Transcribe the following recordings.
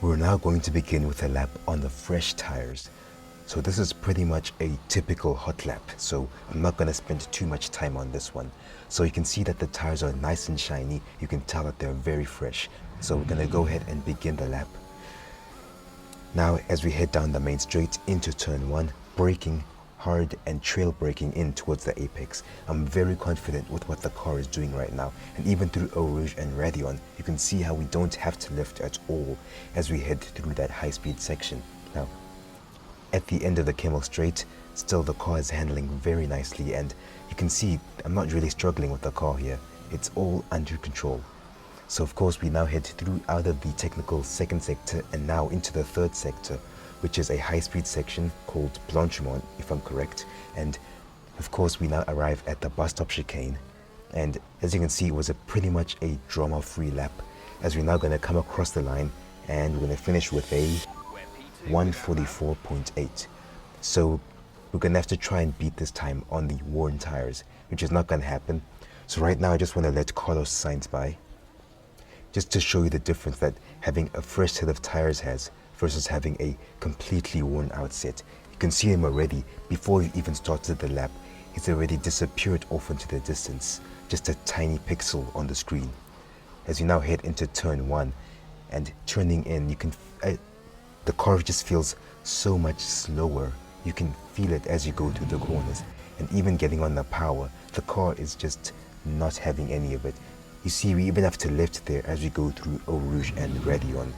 We're now going to begin with a lap on the fresh tires. So this is pretty much a typical hot lap, so I'm not going to spend too much time on this one. So you can see that the tires are nice and shiny. You can tell that they're very fresh. So we're going to go ahead and begin the lap. Now as we head down the main straight into turn 1, braking hard and trail braking in towards the apex. I'm very confident with what the car is doing right now, and even through Eau Rouge and Raidillon, you can see how we don't have to lift at all as we head through that high-speed section. Now, at the end of the Camel Straight, still the car is handling very nicely, and you can see I'm not really struggling with the car here. It's all under control. So of course we now head through out of the technical second sector and now into the third sector, which is a high-speed section called Blanchimont, if I'm correct. And of course we now arrive at the bus stop chicane, and as you can see it was pretty much a drama-free lap, as we're now going to come across the line and we're going to finish with a 1:44.8. So we're going to have to try and beat this time on the worn tires, which is not going to happen. So right now I just want to let Carlos Sainz by, just to show you the difference that having a fresh set of tires has versus having a completely worn out set. You can see him already, before he even started the lap, he's already disappeared off into the distance, just a tiny pixel on the screen. As you now head into turn 1 and turning in, you can the car just feels so much slower. You can feel it as you go through the corners, and even getting on the power, the car is just not having any of it. You see, we even have to lift there as we go through Eau Rouge and Raidillon.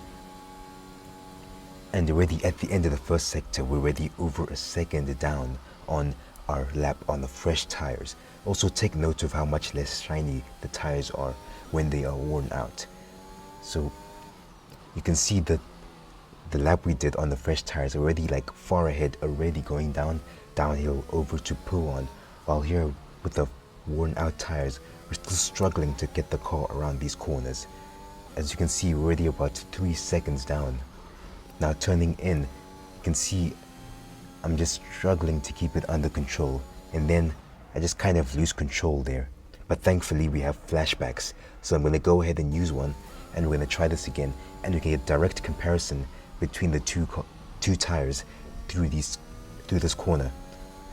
And already at the end of the first sector, we're already over a second down on our lap on the fresh tires. Also take note of how much less shiny the tires are when they are worn out. So you can see that the lap we did on the fresh tires already like far ahead, already going downhill over to Pouan, while here with the worn out tires, we're still struggling to get the car around these corners. As you can see, we're already about 3 seconds down. Now turning in, you can see I'm just struggling to keep it under control, and then I just kind of lose control there. But thankfully we have flashbacks, so I'm going to go ahead and use one, and we're going to try this again, and we can get direct comparison between the two tires through this corner.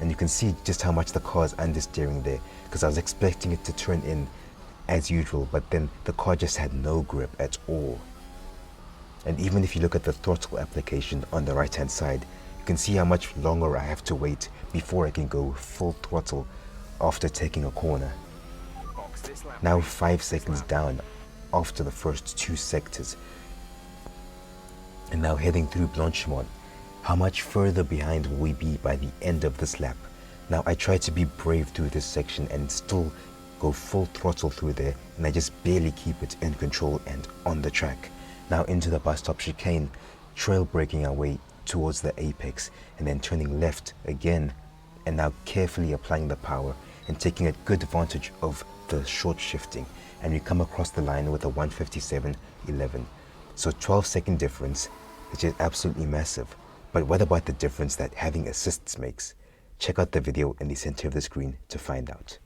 And you can see just how much the car is understeering there, because I was expecting it to turn in as usual, but then the car just had no grip at all. And even if you look at the throttle application on the right hand side, you can see how much longer I have to wait before I can go full throttle after taking a corner. Now 5 seconds down after the first 2 sectors. And now heading through Blanchimont. How much further behind will we be by the end of this lap? Now I tried to be brave through this section and still go full throttle through there, and I just barely keep it in control and on the track. Now into the bus stop chicane, trail braking our way towards the apex, and then turning left again, and now carefully applying the power and taking a good advantage of the short shifting, and we come across the line with a 1:57.11. So 12-second difference, which is absolutely massive. But what about the difference that having assists makes? Check out the video in the center of the screen to find out.